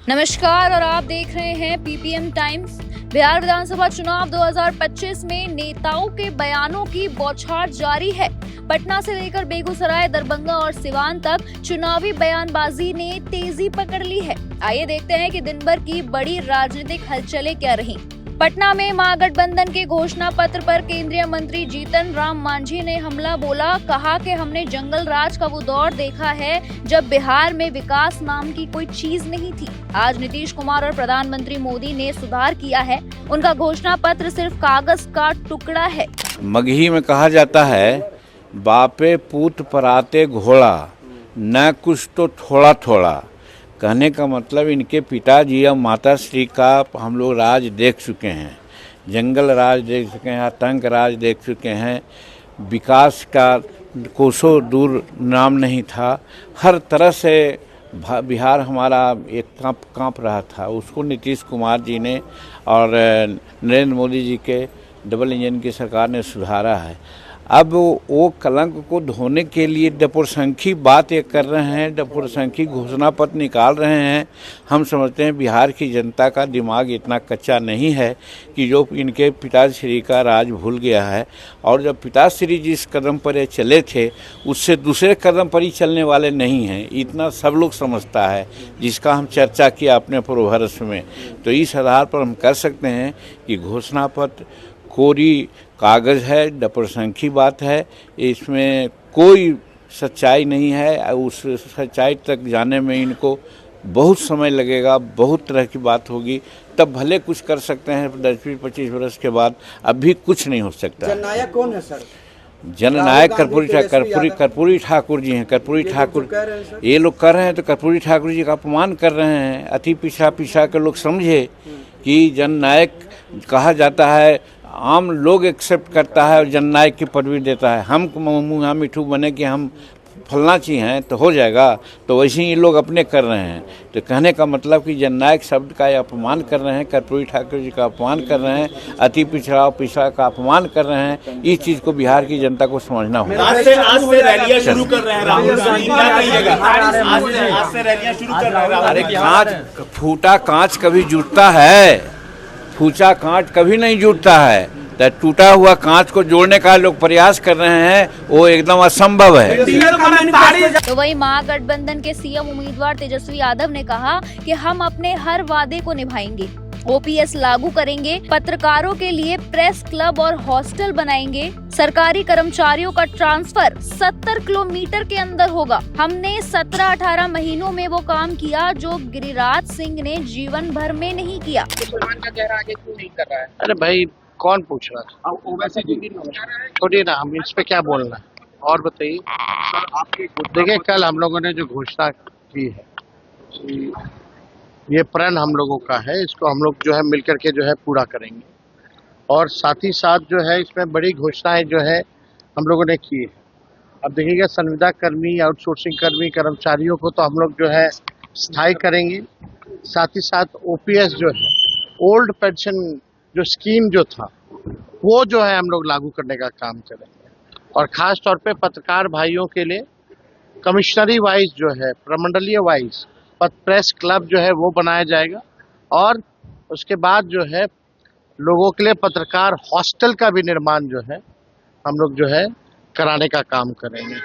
नमस्कार और आप देख रहे हैं पीपीएम टाइम्स। बिहार विधानसभा चुनाव 2025 में नेताओं के बयानों की बौछार जारी है। पटना से लेकर बेगूसराय, दरभंगा और सिवान तक चुनावी बयानबाजी ने तेजी पकड़ ली है। आइए देखते हैं कि दिन भर की बड़ी राजनीतिक हलचलें क्या रहीं। पटना में महागठबंधन के घोषणा पत्र पर केंद्रीय मंत्री जीतन राम मांझी ने हमला बोला। कहा कि हमने जंगल राज का वो दौर देखा है जब बिहार में विकास नाम की कोई चीज नहीं थी। आज नीतीश कुमार और प्रधानमंत्री मोदी ने सुधार किया है। उनका घोषणा पत्र सिर्फ कागज का टुकड़ा है। मगही में कहा जाता है, बापे पूत पराते घोड़ा, न कुछ तो थोड़ा थोड़ा। कहने का मतलब इनके पिताजी और माताश्री का हम लोग राज देख चुके हैं। जंगल राज देख चुके हैं, आतंक राज देख चुके हैं। विकास का कोसों दूर नाम नहीं था। हर तरह से बिहार हमारा एक कांप रहा था। उसको नीतीश कुमार जी ने और नरेंद्र मोदी जी के डबल इंजन की सरकार ने सुधारा है। अब वो कलंक को धोने के लिए डपुरसंखी बात ये कर रहे हैं, डपुरसंखी घोषणा पत्र निकाल रहे हैं। हम समझते हैं बिहार की जनता का दिमाग इतना कच्चा नहीं है कि जो इनके पिताश्री का राज भूल गया है। और जब पिताश्री जिस कदम पर ये चले थे उससे दूसरे कदम पर ही चलने वाले नहीं हैं, इतना सब लोग समझता है, जिसका हम चर्चा किया अपने पूर्वभरस में। तो इस आधार पर हम कर सकते हैं कि घोषणा पत्र कोरी कागज़ है, डपुरसंखी बात है। इसमें कोई सच्चाई नहीं है। उस सच्चाई तक जाने में इनको बहुत समय लगेगा, बहुत तरह की बात होगी, तब भले कुछ कर सकते हैं 10-25 वर्ष के बाद। अभी कुछ नहीं हो सकता। जननायक कौन है सर? जननायक कर्पूरी ठाकुर जी हैं। कर्पूरी ठाकुर ये लोग कर रहे हैं तो कर्पूरी ठाकुर जी का अपमान कर रहे हैं। अति पिछा के लोग समझे कि जननायक कहा जाता है, आम लोग एक्सेप्ट करता है और जननायक की पदवी देता है। हम मुँह मिठू बने कि हम फलना चीज़ हैं तो हो जाएगा, तो वैसे ही लोग अपने कर रहे हैं। तो कहने का मतलब कि जननायक शब्द का अपमान कर रहे हैं, कर्पूरी ठाकुर जी का अपमान कर रहे हैं, अति पिछड़ा का अपमान कर रहे हैं। इस चीज़ को बिहार की जनता को समझना होगा। आज से रैलियां शुरू कर रहे हैं राहुल गांधी, क्या कहिएगा? आज से रैलियां शुरू कर रहे हैं। अरे कांच फूटा कांच कभी जुटता है? फूटा कांच कभी नहीं जुटता है। तो टूटा हुआ कांच को जोड़ने का लोग प्रयास कर रहे हैं, वो एकदम असंभव है। तो वहीं महागठबंधन के सीएम उम्मीदवार तेजस्वी यादव ने कहा कि हम अपने हर वादे को निभाएंगे, ओपीएस लागू करेंगे, पत्रकारों के लिए प्रेस क्लब और हॉस्टल बनाएंगे, सरकारी कर्मचारियों का ट्रांसफर 70 किलोमीटर के अंदर होगा। हमने 17-18 महीनों में वो काम किया जो गिरिराज सिंह ने जीवन भर में नहीं किया। मुसलमान का चेहरा आगे क्यों नहीं कर रहा है? अरे भाई कौन पूछ रहा है? वैसे छोड़िए ना, हम इस पे क्या बोलना है। और बताइए सर, आपके देखिए, कल हम लोगों ने जो घोषणा की है, ये प्रण हम लोगों का है। इसको हम लोग जो है मिलकर के जो है पूरा करेंगे। और साथ ही साथ जो है इसमें बड़ी घोषणाएं जो है हम लोगों ने की है। अब देखिएगा, संविदा कर्मी, आउटसोर्सिंग कर्मी, कर्मचारियों को तो हम लोग जो है स्थायी करेंगे। साथ ही साथ ओपीएस जो है, ओल्ड पेंशन जो स्कीम जो था, वो जो है हम लोग लागू करने का काम करेंगे। और खास तौर पे पत्रकार भाइयों के लिए कमिश्नरी वाइज जो है, प्रमंडलीय वाइज प्रेस क्लब जो है वो बनाया जाएगा। और उसके बाद जो है लोगों के लिए पत्रकार हॉस्टल का भी निर्माण जो है हम लोग जो है कराने का काम करेंगे।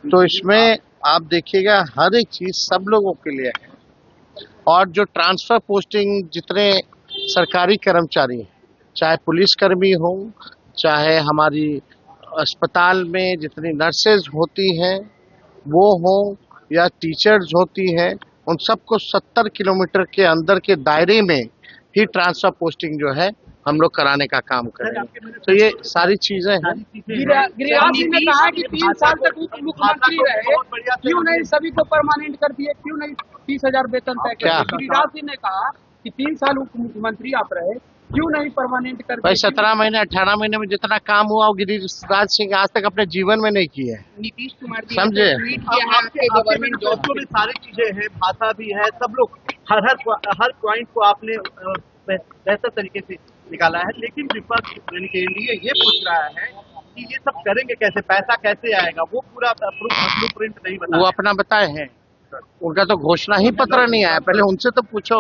तो इसमें आप देखिएगा, हर एक चीज सब लोगों के लिए है। और जो ट्रांसफर पोस्टिंग जितने सरकारी कर्मचारी हैं, चाहे पुलिसकर्मी हो, चाहे हमारी अस्पताल में जितनी नर्सेज होती हैं वो हो, या टीचर्स होती हैं, उन सबको 70 किलोमीटर के अंदर के दायरे में ही ट्रांसफर पोस्टिंग जो है हम लोग कराने का काम करेंगे। तो ये सारी चीजें हैं। गिरिराज सिंह ने कहा कि 3 साल तक मुख्यमंत्री रहे, क्यों नहीं सभी को परमानेंट कर दिए, क्यों नहीं 30,000 वेतन तय कर दिए? गिरिराज सिंह ने कहा कि 3 साल मुख्यमंत्री आप रहे, क्यों नहीं परमानेंट कर दिए? भाई 17 महीने 18 महीने में जितना काम हुआ वो गिरिराज सिंह आज तक अपने जीवन में नहीं किया है। नीतीश कुमार जी समझे? आपके गवर्नमेंट जॉब में सारी चीजें हैं, भाषा भी है, सब लोग हर पॉइंट को आपने बेहतर तरीके से निकाला है। लेकिन विपक्ष यानी कि एनडीए ये पूछ रहा है कि ये सब करेंगे कैसे, पैसा कैसे आएगा? वो पूरा ब्लूप्रिंट नहीं बता, वो अपना बताए हैं। उनका तो घोषणा ही पत्र नहीं आया, पहले उनसे तो पूछो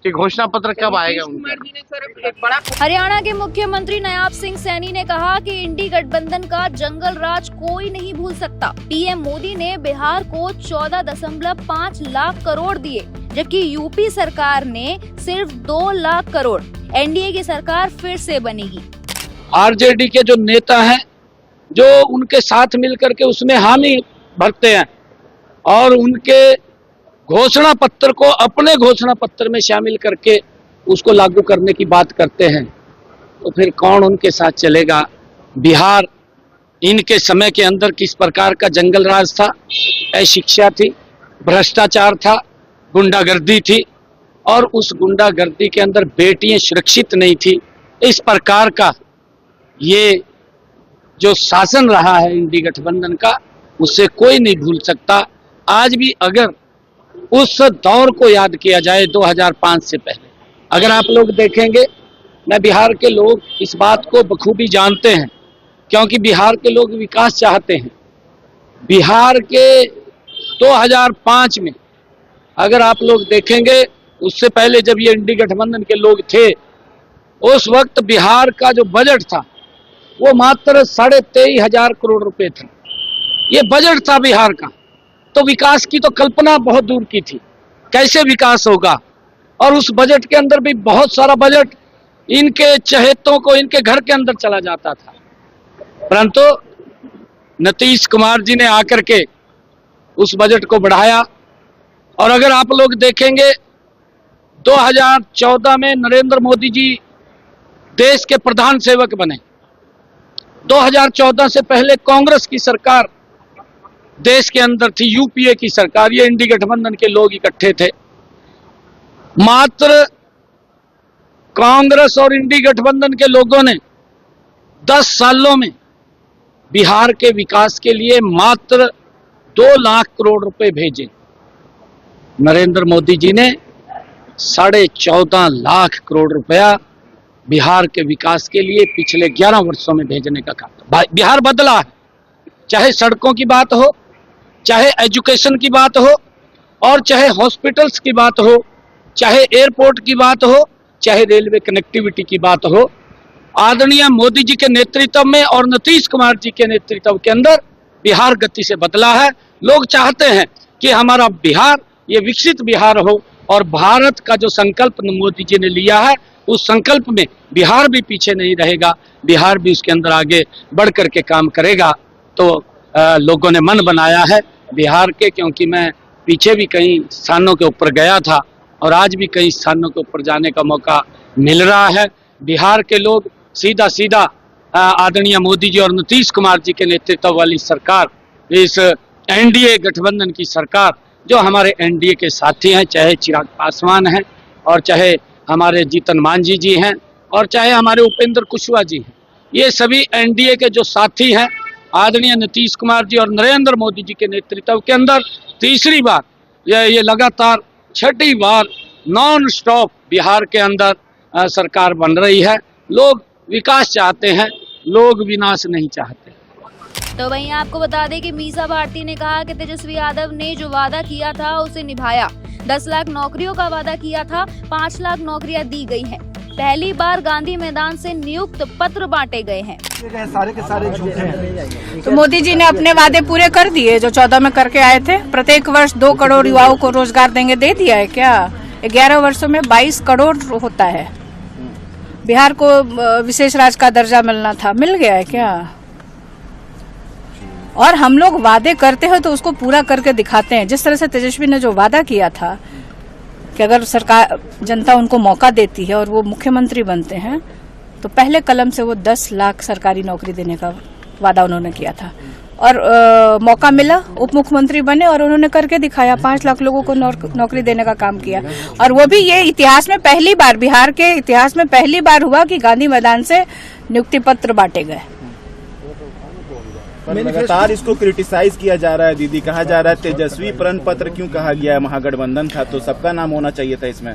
कि घोषणा पत्र कब आएगा नीतीश उनका। कुमार जी ने सर एक बड़ा हरियाणा के मुख्यमंत्री नायाब सिंह सैनी ने कहा कि इंडी गठबंधन का जंगल राज कोई नहीं भूल सकता। पीएम मोदी ने बिहार को 14.5 लाख करोड़ दिए, जबकि यूपी सरकार ने सिर्फ 2 लाख करोड़। एनडीए की सरकार फिर से बनेगी। आरजेडी के जो नेता हैं, जो उनके साथ मिलकर के उसमें हामी भरते हैं और उनके घोषणा पत्र को अपने घोषणा पत्र में शामिल करके उसको लागू करने की बात करते हैं, तो फिर कौन उनके साथ चलेगा। बिहार इनके समय के अंदर किस प्रकार का जंगल राज था, अशिक्षा थी, भ्रष्टाचार था, गुंडागर्दी थी और उस गुंडागर्दी के अंदर बेटियां सुरक्षित नहीं थी। इस प्रकार का ये जो शासन रहा है इंडी गठबंधन का, उससे कोई नहीं भूल सकता। आज भी अगर उस दौर को याद किया जाए 2005 से पहले, अगर आप लोग देखेंगे, मैं बिहार के लोग इस बात को बखूबी जानते हैं क्योंकि बिहार के लोग विकास चाहते हैं। बिहार के 2005 में अगर आप लोग देखेंगे, उससे पहले जब ये इंडी गठबंधन के लोग थे, उस वक्त बिहार का जो बजट था वो मात्र 23,500 करोड़ रुपए था। ये बजट था बिहार का, तो विकास की तो कल्पना बहुत दूर की थी, कैसे विकास होगा। और उस बजट के अंदर भी बहुत सारा बजट इनके चहेतों को इनके घर के अंदर चला जाता था, परंतु नीतीश कुमार जी ने आकर के उस बजट को बढ़ाया। और अगर आप लोग देखेंगे 2014 में नरेंद्र मोदी जी देश के प्रधान सेवक बने। 2014 से पहले कांग्रेस की सरकार देश के अंदर थी, यूपीए की सरकार, ये इंडी गठबंधन के लोग इकट्ठे थे। मात्र कांग्रेस और इंडी गठबंधन के लोगों ने 10 सालों में बिहार के विकास के लिए मात्र 2 लाख करोड़ रुपए भेजे। नरेंद्र मोदी जी ने 14.5 लाख करोड़ रुपया बिहार के विकास के लिए पिछले 11 वर्षों में भेजने का काम। बिहार बदला है, चाहे सड़कों की बात हो, चाहे एजुकेशन की बात हो, और चाहे हॉस्पिटल्स की बात हो, चाहे एयरपोर्ट की बात हो, चाहे रेलवे कनेक्टिविटी की बात हो। आदरणीय मोदी जी के नेतृत्व में और नीतीश कुमार जी के नेतृत्व के अंदर बिहार गति से बदला है। लोग चाहते हैं कि हमारा बिहार ये विकसित बिहार हो और भारत का जो संकल्प मोदी जी ने लिया है, उस संकल्प में बिहार भी पीछे नहीं रहेगा, बिहार भी उसके अंदर आगे बढ़ कर के काम करेगा। तो लोगों ने मन बनाया है बिहार के, क्योंकि मैं पीछे भी कई स्थानों के ऊपर गया था और आज भी कई स्थानों के ऊपर जाने का मौका मिल रहा है। बिहार के लोग सीधा सीधा आदरणीय मोदी जी और नीतीश कुमार जी के नेतृत्व वाली सरकार, इस एनडीए गठबंधन की सरकार, जो हमारे एनडीए के साथी हैं, चाहे चिराग पासवान हैं और चाहे हमारे जीतन मांझी जी हैं और चाहे हमारे उपेंद्र कुशवाहा जी हैं, ये सभी एनडीए के जो साथी हैं, आदरणीय नीतीश कुमार जी और नरेंद्र मोदी जी के नेतृत्व के अंदर तीसरी बार ये लगातार 6ठी बार नॉन स्टॉप बिहार के अंदर सरकार बन रही है। लोग विकास चाहते हैं, लोग विनाश नहीं चाहते। तो वहीं आपको बता दें कि मीसा भारती ने कहा कि तेजस्वी यादव ने जो वादा किया था उसे निभाया। 10 लाख नौकरियों का वादा किया था, 5 लाख नौकरियां दी गई हैं। पहली बार गांधी मैदान से नियुक्त पत्र बांटे गए हैं। सारे के सारे झूठे हैं। तो मोदी जी ने अपने वादे पूरे कर दिए जो 14 में करके आए थे। प्रत्येक वर्ष 2 करोड़ युवाओं को रोजगार देंगे, दे दिया है क्या? 11 वर्षों में 22 करोड़ होता है। बिहार को विशेष राज्य का दर्जा मिलना था, मिल गया है क्या? और हम लोग वादे करते हैं तो उसको पूरा करके दिखाते हैं। जिस तरह से तेजस्वी ने जो वादा किया था कि अगर सरकार जनता उनको मौका देती है और वो मुख्यमंत्री बनते हैं तो पहले कलम से वो 10 लाख सरकारी नौकरी देने का वादा उन्होंने किया था और मौका मिला, उप मुख्यमंत्री बने और उन्होंने करके दिखाया। 5 लाख लोगों को नौकरी देने का काम किया। और वो भी ये इतिहास में पहली बार, बिहार के इतिहास में पहली बार हुआ कि गांधी मैदान से नियुक्ति पत्र बांटे गए। लगातार इसको क्रिटिसाइज किया जा रहा है दीदी, कहा जा रहा है तेजस्वी प्रण पत्र क्यों कहा गया है? महागठबंधन था तो सबका नाम होना चाहिए था इसमें।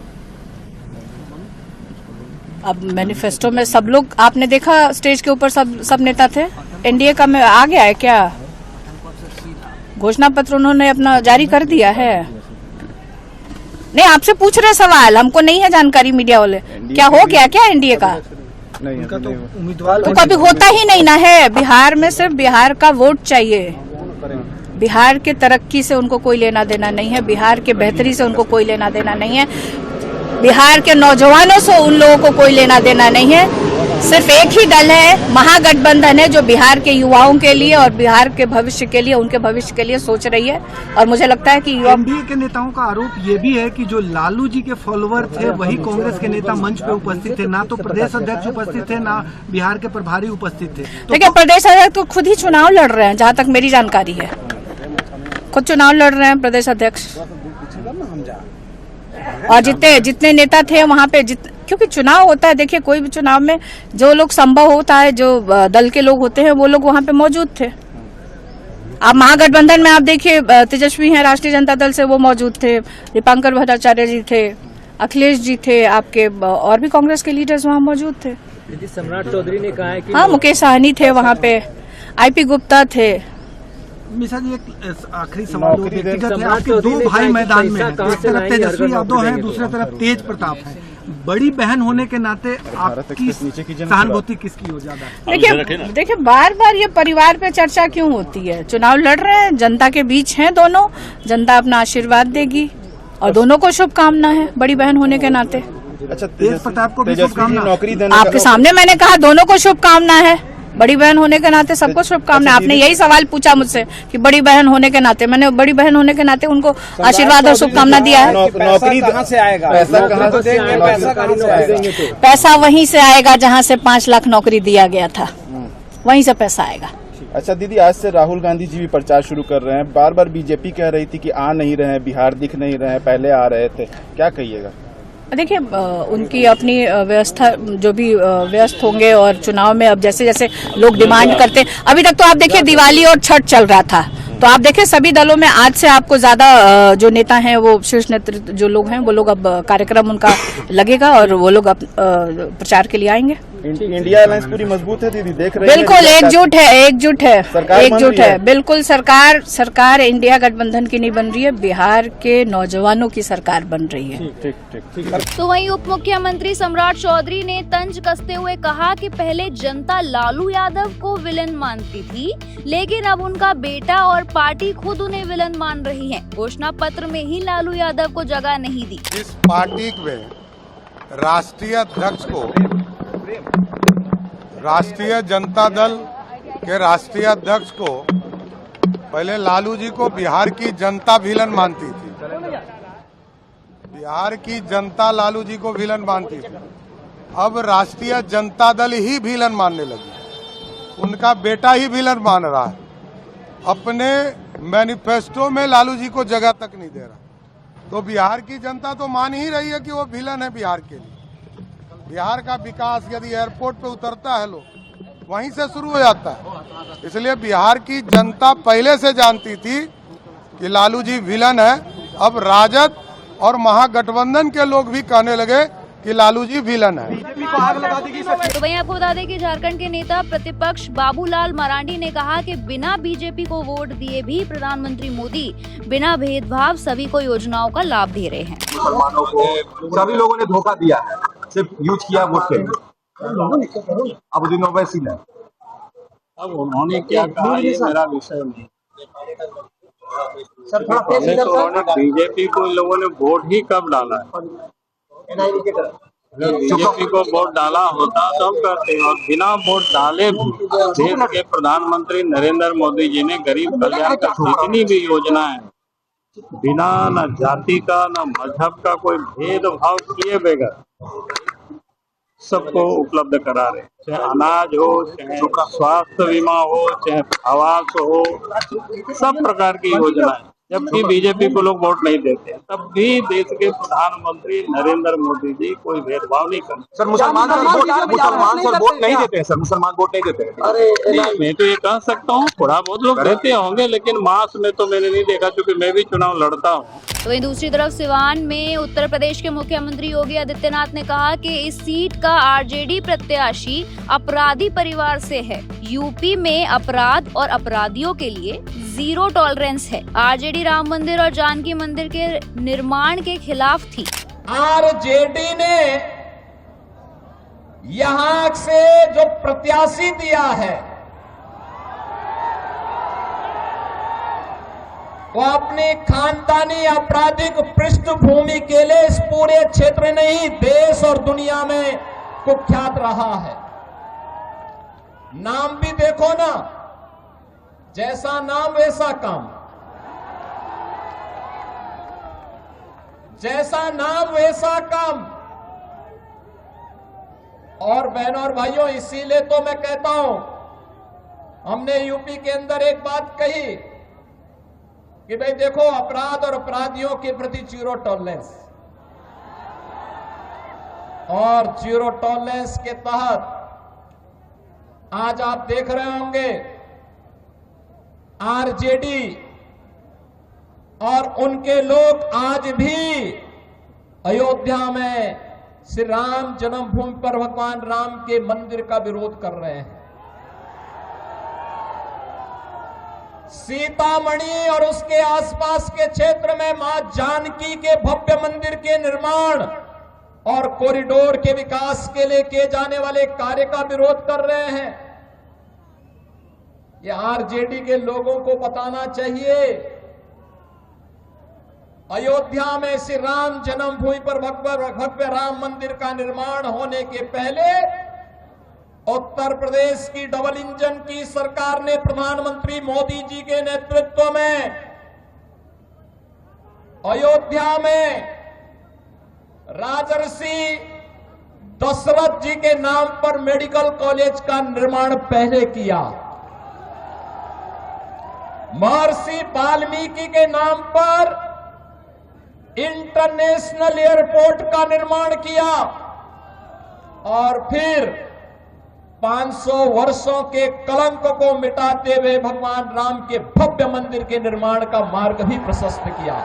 अब मैनिफेस्टो में सब लोग, आपने देखा स्टेज के ऊपर सब नेता थे। एनडीए का में आ गया है क्या? घोषणा पत्र उन्होंने अपना जारी कर दिया है। नहीं, आपसे पूछ रहे सवाल, हमको नहीं है जानकारी मीडिया वाले। क्या हो गया क्या एनडीए का? नहीं, तो कभी होता ही नहीं ना है। बिहार में सिर्फ बिहार का वोट चाहिए। बिहार के तरक्की से उनको कोई लेना देना नहीं है, बिहार के बेहतरी से उनको कोई लेना देना नहीं है, बिहार के नौजवानों से उन लोगों को कोई लेना देना नहीं है। सिर्फ एक ही दल है, महागठबंधन है, जो बिहार के युवाओं के लिए और बिहार के भविष्य के लिए, उनके भविष्य के लिए सोच रही है। और मुझे लगता है कि एनडीए के नेताओं का आरोप ये भी है कि जो लालू जी के फॉलोअर थे वही कांग्रेस के नेता मंच पे उपस्थित थे, ना तो प्रदेश अध्यक्ष उपस्थित थे, ना बिहार के प्रभारी उपस्थित थे। देखिए, प्रदेश अध्यक्ष तो खुद ही चुनाव लड़ रहे हैं, जहाँ तक मेरी जानकारी है, खुद चुनाव लड़ रहे हैं प्रदेश अध्यक्ष। और जितने नेता थे वहाँ पे, क्योंकि चुनाव होता है, देखिए कोई भी चुनाव में जो लोग संभव होता है, जो दल के लोग होते हैं, वो लोग वहाँ पे मौजूद थे। आप महागठबंधन में आप देखिए, तेजस्वी हैं राष्ट्रीय जनता दल से, वो मौजूद थे, दीपांकर भट्टाचार्य जी थे, अखिलेश जी थे, आपके और भी कांग्रेस के लीडर्स वहाँ मौजूद थे। सम्राट चौधरी ने कहा है कि हाँ, मुकेश सहनी थे वहाँ पे, आईपी गुप्ता थे। मिश्रा जी, एक आखिरी सवाल व्यक्तिगत है। आपके दो भाई मैदान में हैं, एक तरफ तेजस्वी यादव है, दूसरी तरफ तेज प्रताप है। बड़ी बहन होने के नाते आपकी सहानुभूति किसकी हो ज्यादा? देखिए बार बार ये परिवार पे चर्चा क्यों होती है? चुनाव लड़ रहे हैं, जनता के बीच हैं दोनों, जनता अपना आशीर्वाद देगी और दोनों को शुभकामना है बड़ी बहन होने के नाते। अच्छा, तेज प्रताप को भी शुभकामना। नौकरी देने आपके सामने मैंने कहा दोनों को शुभकामना है, बड़ी बहन होने के नाते सबको शुभकामना। आपने यही सवाल पूछा मुझसे कि बड़ी बहन होने के नाते, मैंने बड़ी बहन होने के नाते उनको आशीर्वाद और शुभकामना दिया है। नौकरी कहाँ से आएगा? पैसा कहाँ से देंगे? पैसा वहीं से आएगा जहाँ से 5 लाख नौकरी दिया गया था, वहीं से पैसा आएगा। अच्छा दीदी, आज से राहुल गांधी जी भी प्रचार शुरू कर रहे हैं। बार बार बीजेपी कह रही थी कि आ नहीं रहे हैं, बिहार दिख नहीं रहे हैं, पहले आ रहे थे, क्या कहिएगा? देखिए, उनकी अपनी व्यवस्था, जो भी व्यस्त होंगे, और चुनाव में अब जैसे जैसे लोग डिमांड करते हैं, अभी तक तो आप देखिए दिवाली और छठ चल रहा था, तो आप देखिए सभी दलों में आज से आपको ज्यादा जो नेता हैं, वो शीर्ष नेतृत्व जो लोग हैं, वो लोग अब कार्यक्रम उनका लगेगा और वो लोग अब प्रचार के लिए आएंगे। इंडिया अलायंस पूरी मजबूत है दीदी, देख रहे हैं? बिल्कुल एकजुट है। बिल्कुल सरकार इंडिया गठबंधन की नहीं बन रही है, बिहार के नौजवानों की सरकार बन रही है। ठीक। तो वहीं उप मुख्यमंत्री सम्राट चौधरी ने तंज कसते हुए कहा कि पहले जनता लालू यादव को विलन मानती थी, लेकिन अब उनका बेटा और पार्टी खुद उन्हें विलन मान रही है। घोषणा पत्र में ही लालू यादव को जगह नहीं दी। इस पार्टी में राष्ट्रीय अध्यक्ष को राष्ट्रीय जनता दल के राष्ट्रीय अध्यक्ष को पहले लालू जी को बिहार की जनता विलन मानती थी, बिहार की जनता लालू जी को विलन मानती थी। अब राष्ट्रीय जनता दल ही विलन मानने लगी, उनका बेटा ही विलन मान रहा है। अपने मैनिफेस्टो में लालू जी को जगह तक नहीं दे रहा, तो बिहार की जनता तो मान ही रही है कि वो विलन है बिहार के लिए। बिहार का विकास यदि एयरपोर्ट पे उतरता है लोग, वहीं से शुरू हो जाता है। इसलिए बिहार की जनता पहले से जानती थी कि लालू जी विलन है। अब राजद और महागठबंधन के लोग भी कहने लगे कि लालू जी विलन है। तो वहीं आपको बता दें कि झारखंड के नेता प्रतिपक्ष बाबूलाल मरांडी ने कहा कि बिना बीजेपी को वोट दिए भी प्रधानमंत्री मोदी बिना भेदभाव सभी को योजनाओं का लाभ दे रहे हैं। मुसलमानों को सभी लोगों ने धोखा दिया है, सिर्फ यूज किया वोट के लिए। अबुद्दीन ओवैसी ने, अब उन्होंने क्या कहा ये मेरा विषय नहीं। उन्होंने बीजेपी को इन लोगों ने वोट ही कब डाला है? बीजेपी को वोट डाला होता तब करते हैं। और बिना वोट डाले भी देश के प्रधानमंत्री नरेंद्र मोदी जी ने गरीब कल्याण का जितनी भी योजना है, बिना न जाति का न मजहब का कोई भेदभाव किए बगैर सबको उपलब्ध करा रहे, चाहे अनाज हो, चाहे स्वास्थ्य बीमा हो, चाहे आवास हो, सब प्रकार की योजनाएं। जबकि बीजेपी को लोग वोट नहीं देते, तब भी देश के प्रधानमंत्री नरेंद्र मोदी जी कोई भेदभाव नहीं करते। सर मुसलमान सर वोट नहीं देते हैं, सर मुसलमान वोट नहीं देते हैं। अरे मैं तो ये कह सकता हूँ थोड़ा बहुत लोग देते होंगे, लेकिन मास में तो मैंने नहीं देखा, क्योंकि मैं भी चुनाव लड़ता हूँ। तो वहीं दूसरी तरफ सिवान में उत्तर प्रदेश के मुख्यमंत्री योगी आदित्यनाथ ने कहा कि इस सीट का आरजेडी प्रत्याशी अपराधी परिवार से है। यूपी में अपराध और अपराधियों के लिए जीरो टॉलरेंस है। आरजेडी राम मंदिर और जानकी मंदिर के निर्माण के खिलाफ थी। आरजेडी ने यहां से जो प्रत्याशी दिया है वो अपनी खानदानी आपराधिक पृष्ठभूमि के लिए इस पूरे क्षेत्र नहीं देश और दुनिया में कुख्यात रहा है। नाम भी देखो ना, जैसा नाम वैसा काम, जैसा नाम वैसा काम। और बहनों और भाइयों, इसीलिए तो मैं कहता हूं, हमने यूपी के अंदर एक बात कही कि भाई देखो, अपराध और अपराधियों के प्रति जीरो टॉलरेंस, और जीरो टॉलरेंस के तहत आज आप देख रहे होंगे आरजेडी और उनके लोग आज भी अयोध्या में श्री राम जन्मभूमि पर भगवान राम के मंदिर का विरोध कर रहे हैं। सीतामढ़ी और उसके आसपास के क्षेत्र में मां जानकी के भव्य मंदिर के निर्माण और कॉरिडोर के विकास के लिए किए जाने वाले कार्य का विरोध कर रहे हैं। ये आरजेडी के लोगों को बताना चाहिए, अयोध्या में श्री राम जन्मभूमि पर भव्य राम मंदिर का निर्माण होने के पहले उत्तर प्रदेश की डबल इंजन की सरकार ने प्रधानमंत्री मोदी जी के नेतृत्व में अयोध्या में राजर्षि दशरथ जी के नाम पर मेडिकल कॉलेज का निर्माण पहले किया, महर्षि वाल्मीकि के नाम पर इंटरनेशनल एयरपोर्ट का निर्माण किया, और फिर 500 वर्षों के कलंक को मिटाते हुए भगवान राम के भव्य मंदिर के निर्माण का मार्ग भी प्रशस्त किया।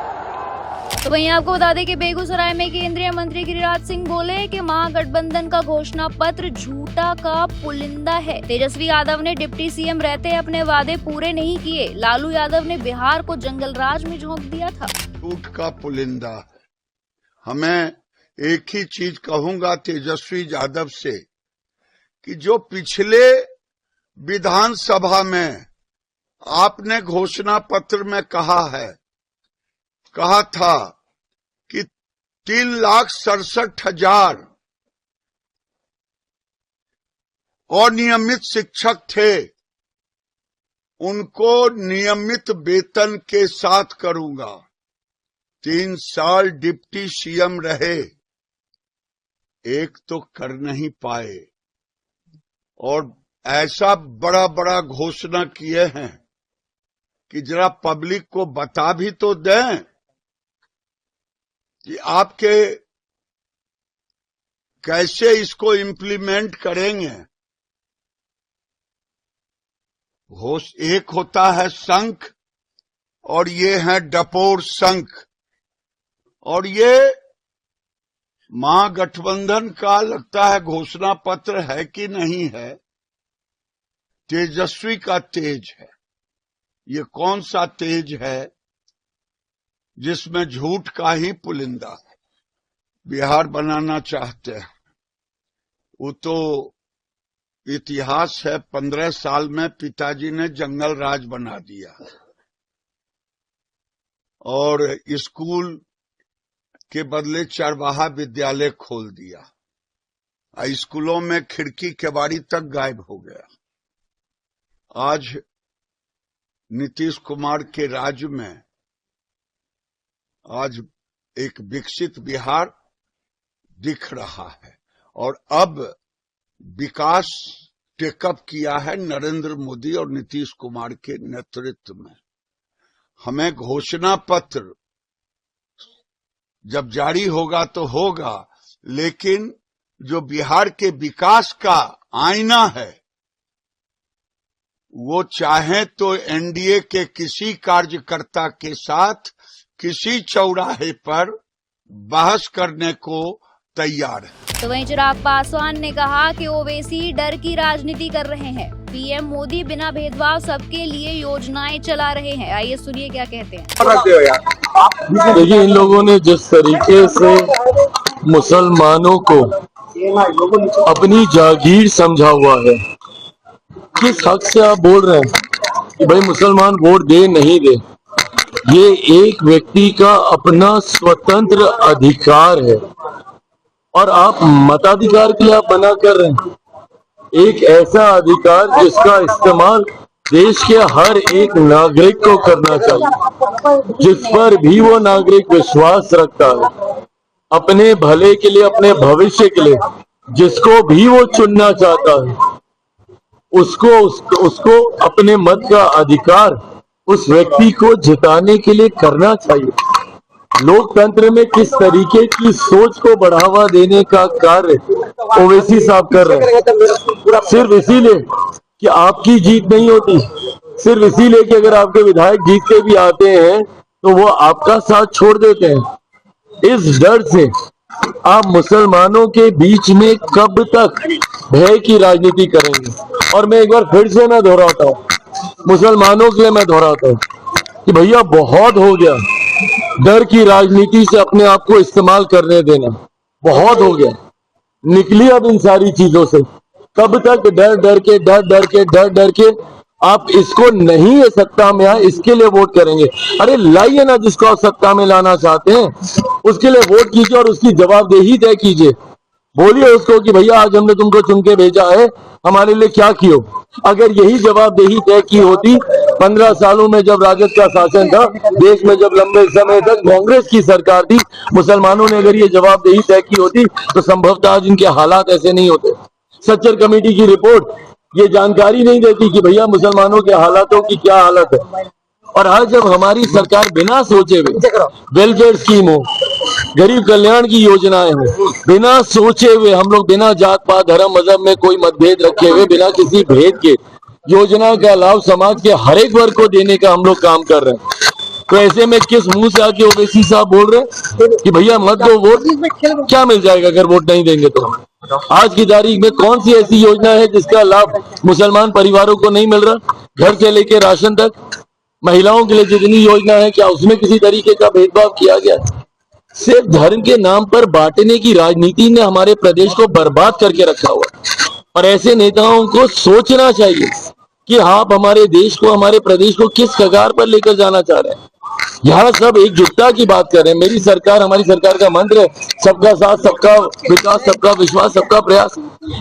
तो वहीं आपको बता दें कि बेगूसराय में केंद्रीय मंत्री गिरिराज सिंह बोले कि महागठबंधन का घोषणा पत्र झूठा का पुलिंदा है। तेजस्वी यादव ने डिप्टी सीएम रहते अपने वादे पूरे नहीं किए। लालू यादव ने बिहार को जंगल राज में झोंक दिया था। झूठ का पुलिंदा है। हमें एक ही चीज कहूंगा तेजस्वी यादव से कि जो पिछले विधानसभा में आपने घोषणा पत्र में कहा था कि 3,67,000 अनियमित शिक्षक थे, उनको नियमित वेतन के साथ करूंगा। 3 साल डिप्टी सीएम रहे, एक तो कर नहीं पाए, और ऐसा बड़ा बड़ा घोषणा किए हैं कि जरा पब्लिक को बता भी तो दें कि आपके कैसे इसको इम्प्लीमेंट करेंगे। एक होता है शंख और ये है डपोर शंख, और ये महागठबंधन का लगता है घोषणा पत्र है कि नहीं है, तेजस्वी का तेज है। ये कौन सा तेज है जिसमें झूठ का ही पुलिंदा बिहार बनाना चाहते हैं। वो तो इतिहास है, 15 साल में पिताजी ने जंगल राज बना दिया और स्कूल के बदले चरवाहा विद्यालय खोल दिया, स्कूलों में खिड़की केवाड़ी तक गायब हो गया। आज नीतीश कुमार के राज्य में आज एक विकसित बिहार दिख रहा है, और अब विकास टेकअप किया है नरेंद्र मोदी और नीतीश कुमार के नेतृत्व में। हमें घोषणा पत्र जब जारी होगा तो होगा, लेकिन जो बिहार के विकास का आईना है वो चाहे तो एनडीए के किसी कार्यकर्ता के साथ किसी चौराहे पर बहस करने को तैयार है। तो वहीं चिराग पासवान ने कहा कि ओवैसी डर की राजनीति कर रहे हैं। पीएम मोदी बिना भेदभाव सबके लिए योजनाएं चला रहे हैं। आइए सुनिए क्या कहते हैं। देखिए, इन लोगों ने जिस तरीके से मुसलमानों को अपनी जागीर समझा हुआ है, किस हक से आप बोल रहे हैं कि भाई मुसलमान वोट दे नहीं दे? ये एक व्यक्ति का अपना स्वतंत्र अधिकार है और आप मताधिकार के लिए आप मना कर रहे हैं। एक ऐसा अधिकार जिसका इस्तेमाल देश के हर एक नागरिक को करना चाहिए, जिस पर भी वो नागरिक विश्वास रखता है, अपने भले के लिए, अपने भविष्य के लिए, जिसको भी वो चुनना चाहता है, उसको अपने मत का अधिकार उस व्यक्ति को जिताने के लिए करना चाहिए। लोकतंत्र में किस तरीके की सोच को बढ़ावा देने का कार्य ओवैसी साहब कर रहे हैं, सिर्फ इसीलिए कि आपकी जीत नहीं होती, सिर्फ इसीलिए कि अगर आपके विधायक जीत के भी आते हैं तो वो आपका साथ छोड़ देते हैं। इस डर से आप मुसलमानों के बीच में कब तक भय की राजनीति करेंगे? और मैं एक बार फिर से मैं दोहराता हूँ, मुसलमानों के लिए मैं दोहराता हूँ कि भैया बहुत हो गया, डर की राजनीति से अपने आप को इस्तेमाल करने देना बहुत हो गया। निकलिए अब इन सारी चीजों से। कब तक डर के आप इसको नहीं है सत्ता में आए, इसके लिए वोट करेंगे? अरे लाइए ना, जिसको आप सत्ता में लाना चाहते हैं उसके लिए वोट कीजिए और उसकी जवाबदेही तय कीजिए। बोलिए उसको कि भैया आज हमने तुमको चुन के भेजा है, हमारे लिए क्या कियो। अगर यही जवाबदेही तय की होती 15 सालों में जब राजद का शासन था, देश में जब लंबे समय तक कांग्रेस की सरकार थी, मुसलमानों ने अगर ये जवाबदेही तय की होती तो संभवतः आज इनके हालात ऐसे नहीं होते। सच्चर कमेटी की रिपोर्ट ये जानकारी नहीं देती कि भैया मुसलमानों के हालातों की क्या हालत है। और आज जब हमारी सरकार बिना सोचे हुए वेलफेयर स्कीम हो, गरीब कल्याण की योजनाएं हो, बिना सोचे हुए हम लोग बिना जात पात धर्म मजहब में कोई मतभेद रखे हुए, बिना किसी भेद के योजना का लाभ समाज के हर एक वर्ग को देने का हम लोग काम कर रहे हैं। तो ऐसे में किस मुंह से आके ओवैसी साहब बोल रहे हैं कि भैया मत दो वोट? क्या मिल जाएगा अगर वोट नहीं देंगे तो? आज की तारीख में कौन सी ऐसी योजना है जिसका लाभ मुसलमान परिवारों को नहीं मिल रहा? घर से लेके राशन तक, महिलाओं के लिए जितनी योजना है, क्या उसमें किसी तरीके का भेदभाव किया गया? सिर्फ धर्म के नाम पर बांटने की राजनीति ने हमारे प्रदेश को बर्बाद करके रखा हुआ है। और ऐसे नेताओं को सोचना चाहिए कि आप हमारे देश को, हमारे प्रदेश को किस कगार पर लेकर जाना चाह रहे हैं। यहाँ सब एकजुटता की बात कर रहे हैं। मेरी सरकार, हमारी सरकार का मंत्र है सबका साथ, सबका विकास, सबका विश्वास, सबका प्रयास।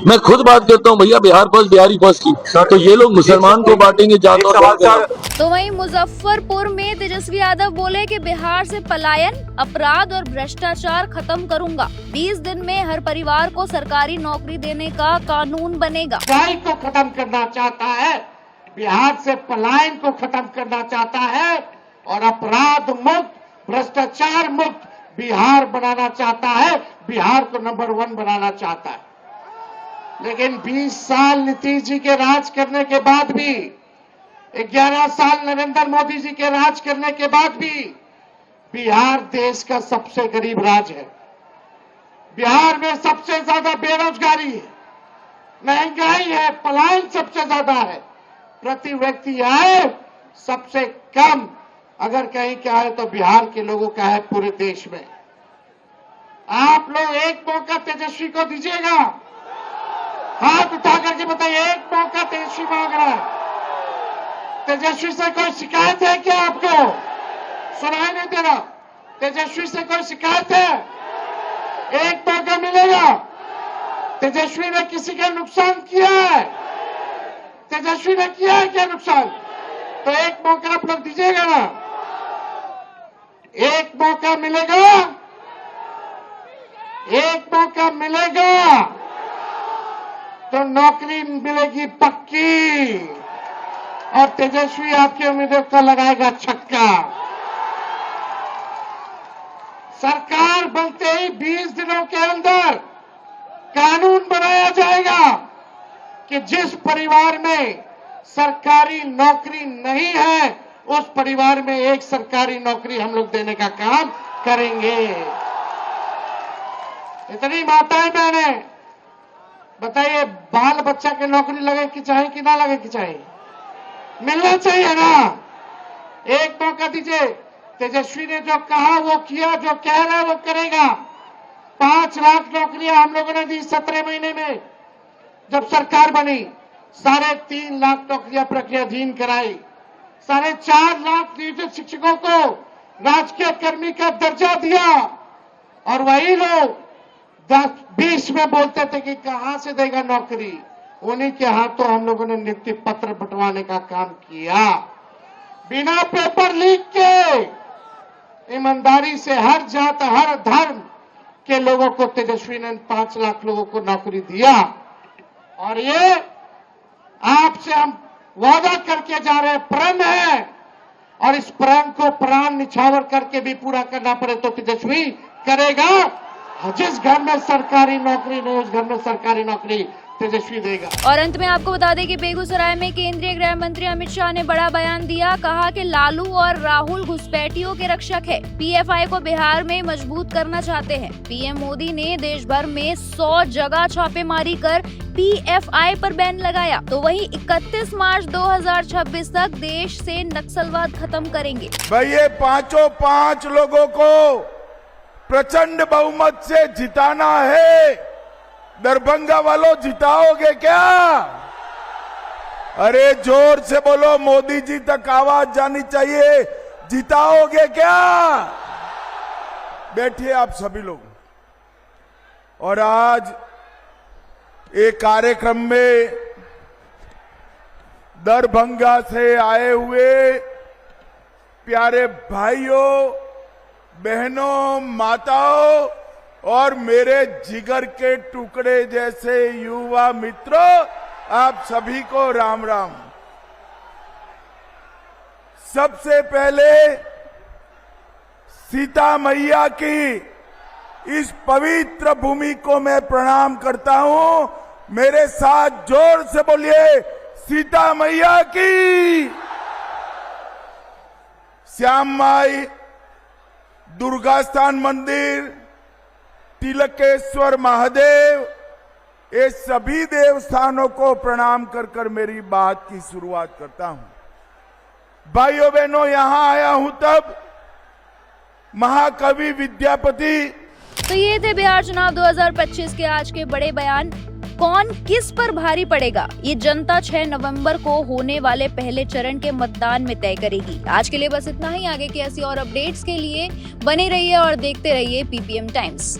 मैं खुद बात करता हूँ भैया बिहार फर्स्ट, बिहारी फर्स्ट की, तो ये लोग मुसलमान को बांटेंगे जात और। तो वहीं मुजफ्फरपुर में तेजस्वी यादव बोले कि बिहार से पलायन, अपराध और भ्रष्टाचार खत्म करूंगा। 20 दिन में हर परिवार को सरकारी नौकरी देने का कानून बनेगा। बुराई को खत्म करना चाहता है, बिहार से पलायन को खत्म करना चाहता है और अपराध मुक्त, भ्रष्टाचार मुक्त बिहार बनाना चाहता है, बिहार को नंबर 1 बनाना चाहता है। लेकिन 20 साल नीतीश जी के राज करने के बाद भी, 11 साल नरेंद्र मोदी जी के राज करने के बाद भी बिहार देश का सबसे गरीब राज्य है। बिहार में सबसे ज्यादा बेरोजगारी है, महंगाई है, पलायन सबसे ज्यादा है, प्रति व्यक्ति आय सबसे कम अगर कहीं क्या है तो बिहार के लोगों का है पूरे देश में। आप लोग एक मौका तेजस्वी को दीजिएगा? हाथ उठा करके बताइए, एक मौका तेजस्वी मांग रहा है। तेजस्वी से कोई शिकायत है क्या? आपको सुनाई नहीं दे रहा? तेजस्वी से कोई शिकायत है? एक मौका मिलेगा। तेजस्वी ने किसी का नुकसान किया है? तेजस्वी ने किया है क्या नुकसान? तो एक मौका आप लोग दीजिएगा ना? एक मौका मिलेगा, एक मौका मिलेगा तो नौकरी मिलेगी पक्की और तेजस्वी आपके उम्मीदवार को लगाएगा छक्का। सरकार बनते ही 20 दिनों के अंदर कानून बनाया जाएगा कि जिस परिवार में सरकारी नौकरी नहीं है उस परिवार में एक सरकारी नौकरी हम लोग देने का काम करेंगे। इतनी माताएं बहनें, बताइए, बाल बच्चा के नौकरी लगे कि चाहे कि ना लगे कि चाहे, मिलना चाहिए ना। एक मौका दीजिए। तेजस्वी ने जो कहा वो किया, जो कह रहा है वो करेगा। 5 लाख नौकरियां हम लोगों ने दी 17 महीने में जब सरकार बनी। 3.5 लाख नौकरियां प्रक्रियाधीन कराई। 4.5 लाख नियोजित शिक्षकों को राजकीय कर्मी का दर्जा दिया। और वही लोग 10-20 में बोलते थे कि कहां से देगा नौकरी, उन्हीं के हाथों हम लोगों ने नियुक्ति पत्र बंटवाने का काम किया। बिना पेपर लीक के ईमानदारी से हर जात हर धर्म के लोगों को तेजस्वी ने 5 लाख लोगों को नौकरी दिया। और ये आपसे हम वादा करके जा रहे हैं, प्रण है, और इस प्रण को प्राण निछावर करके भी पूरा करना पड़े तो तेजस्वी करेगा। जिस घर में सरकारी नौकरी नहीं, उस घर में सरकारी नौकरी तेजस्वी देगा। और अंत में आपको बता दें कि बेगूसराय में केंद्रीय गृह मंत्री अमित शाह ने बड़ा बयान दिया। कहा कि लालू और राहुल घुसपैठियों के रक्षक है। पीएफआई को बिहार में मजबूत करना चाहते हैं। पीएम मोदी ने देश भर में 100 जगह छापेमारी कर पीएफआई पर बैन लगाया। तो वहीं 31 मार्च 2026 तक देश से नक्सलवाद खत्म करेंगे। भाई ये 5 लोगों को प्रचंड बहुमत से जिताना है। दरभंगा वालों, जिताओगे क्या? अरे जोर से बोलो, मोदी जी तक आवाज जानी चाहिए। जिताओगे क्या? बैठिए आप सभी लोग। और आज एक कार्यक्रम में दरभंगा से आए हुए प्यारे भाइयों, बहनों, माताओं और मेरे जिगर के टुकड़े जैसे युवा मित्रों, आप सभी को राम राम। सबसे पहले सीता मैया की इस पवित्र भूमि को मैं प्रणाम करता हूं। मेरे साथ जोर से बोलिए, सीता मैया की। श्याम माई, दुर्गा स्थान मंदिर, तिलकेश्वर महादेव, ये सभी देवस्थानों को प्रणाम कर कर मेरी बात की शुरुआत करता हूं। भाइयों बहनों, यहां आया हूं तब महाकवि विद्यापति। तो ये थे बिहार चुनाव 2025 के आज के बड़े बयान। कौन किस पर भारी पड़ेगा, ये जनता 6 नवंबर को होने वाले पहले चरण के मतदान में तय करेगी। आज के लिए बस इतना ही। आगे की ऐसी और अपडेट्स के लिए बने रहिए और देखते रहिए पीपीएम टाइम्स।